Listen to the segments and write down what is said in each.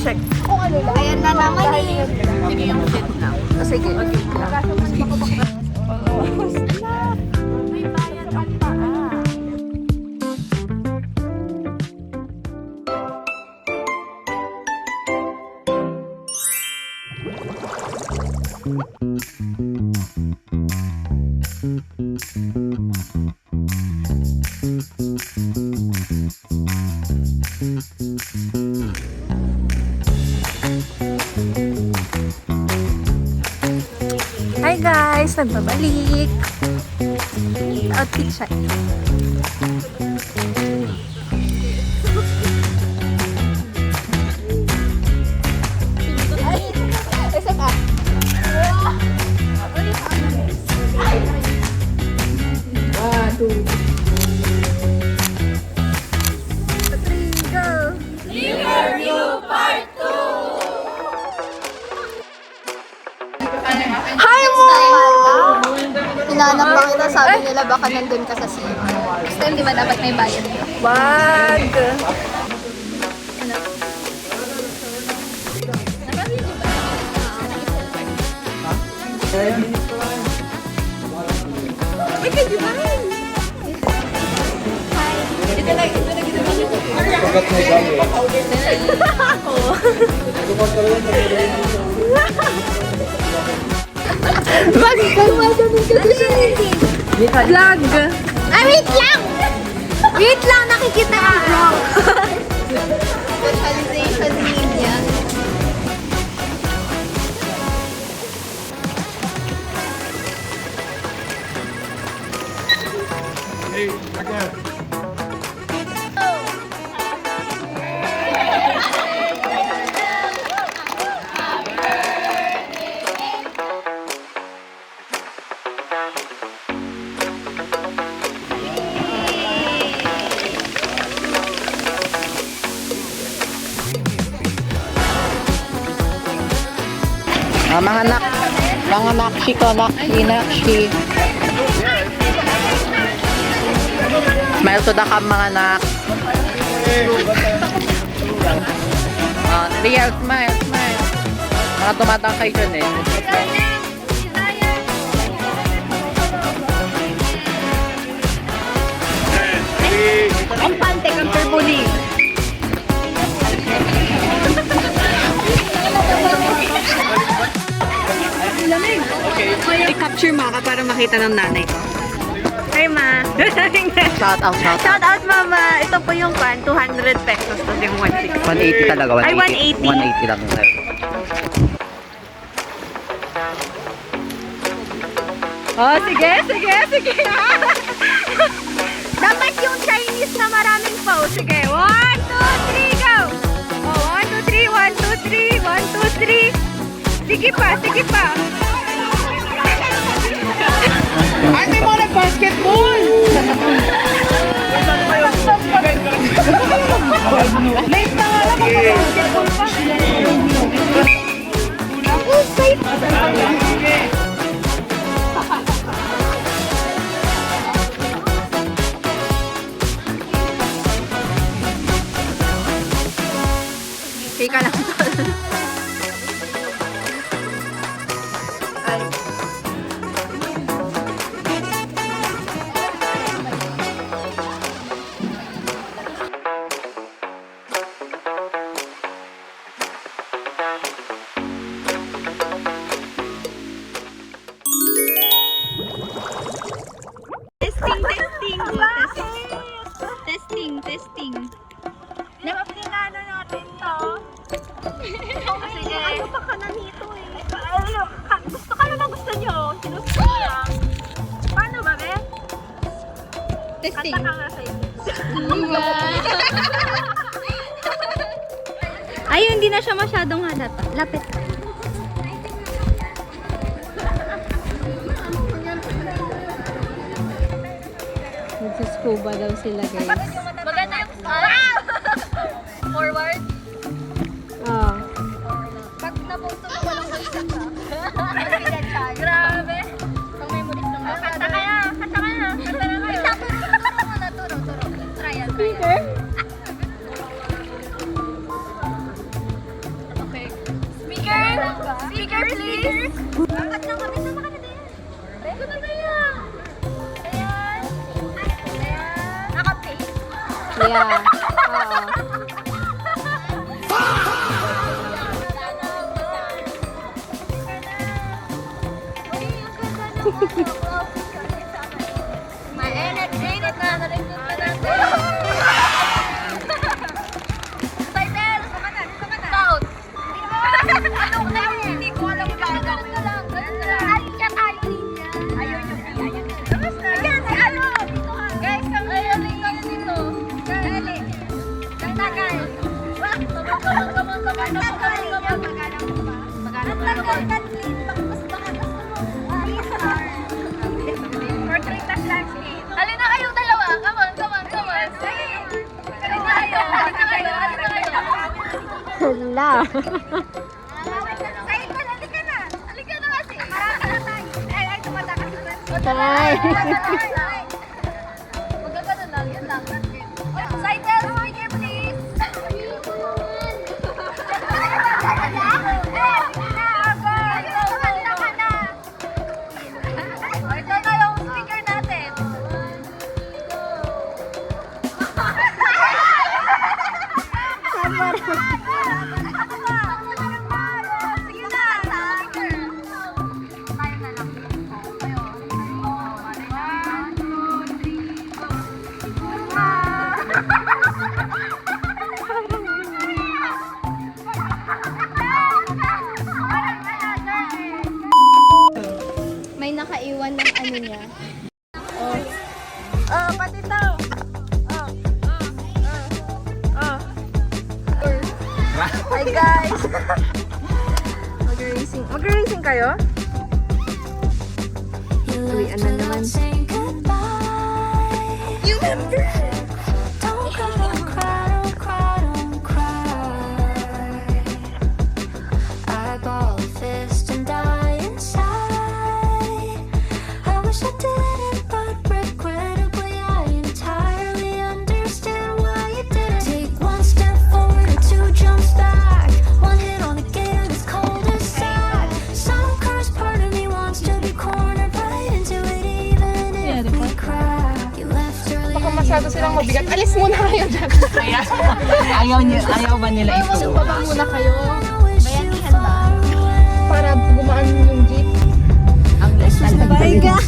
check. Ayan na naman eh. Sige yung sit lang. Sige. May bayad ang paa. Hi guys! Nagbabalik! Outfit check. Hinanap pa kita, sabi nila baka nandun ka sa CR. Next time, di ba dapat may bayad ka? Wag! Vlog! Ah, wait lang! Wait lang, nakikita yung vlog. Specialization media. Mga nakshi ko, nakshi. Smile to the cam, mga nak. Real, smile. Mga tumatangkay dyan eh. Ang pante kang turbuli. I-capture maka para makita ng nanay ko. Hi, ma. Shout out. Shout out, mama. Ito po yung 200 pesos. Tapos yung 160. 180 talaga, 180. Ay, 180. 180 lang sa'yo. Oh, sige. Dapat yung Chinese na maraming pause. Sige, 1, 2, 3, go! Oh, 1, 2, 3, 1, 2, 3, 1, 2, 3. Sige pa. Ate mo na basketball! Late na nga lang basketball pa. Teka lang. Testing. Napinano natin to. Sige. Ano pa ka na nito eh? Gusto ka naman gusto nyo. Sinusunod ko lang. Paano ba, be? Testing. Kanta ka nga sa'yo. Ay, hindi na siya masyadong halata. Lapit. Nagsuscuba daw sila, guys. Maganda yung forward. Oh. Pag napunto mo walang bulsa ka. Grabe. Pang memories lang. Kanta ka na. Kanta na kayo. Turo muna. Trial. Angkat ng kami. Sama ka na din. Reto na tayo. Ayan. Ayan. Naka-face. Yeah. Oo. Mainit na. Nalindot na natin. Title. Sama na. Count. Anong kayo? Hindi ko alam yung gagawin. Alicia tayo. Ayaw nyo. Ayan, si ano. Guys, kami dito. Dali. Nagtagal. Come on. Nagtagal, Kathleen. Mas baka gusto mo. Portrait na landscape. Halina kayong dalawa. Come on. Sige. Halina kayo. Hala. Halika na kasi. Marami na tayo. Ay, tumatakas na. Hi. Magkagano lang, yun lang. Title, speaker please. Ito na yung speaker natin. Sige na. Tayo na lang. May nakaiwan ng ano niya. Oh, pati to. Oh. Hi guys. Mag-racing kayo? Uwian na naman. You remember? Don't cry. I ball a fist and die inside. I wish I didn't, but regrettably I entirely understand why you didn't. Take one step forward and two jumps back. One hit on the game, it's cold as sad. Some cursed part of me wants to be cornered right into it, even if we cry. You left early. Baka masyado silang mabigat. Alis muna kayo dyan. Ayaw ba nila ito? Baba muna kayo. Para gumaan yung jeep. Bye guys.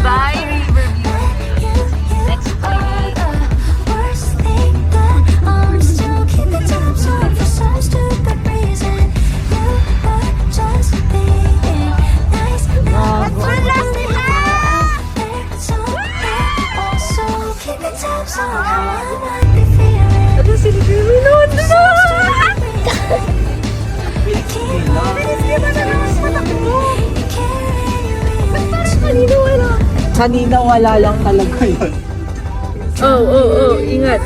Bye, Riverview. Next week. Worst thing that I'm still keeping tabs on for some stupid reason. You were just being nice. So also keeping tabs on how I might be feeling. Ano si Riverview? Kanina wala lang talaga yun. Oh. Ingat.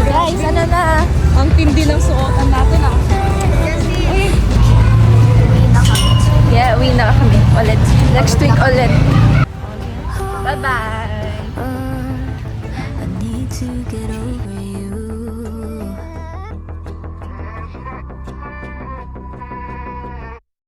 Guys, ano na? Ang tindi ng suotan natin ah. Yeah, uwi na kami ulit. Next week ulit. I need to get over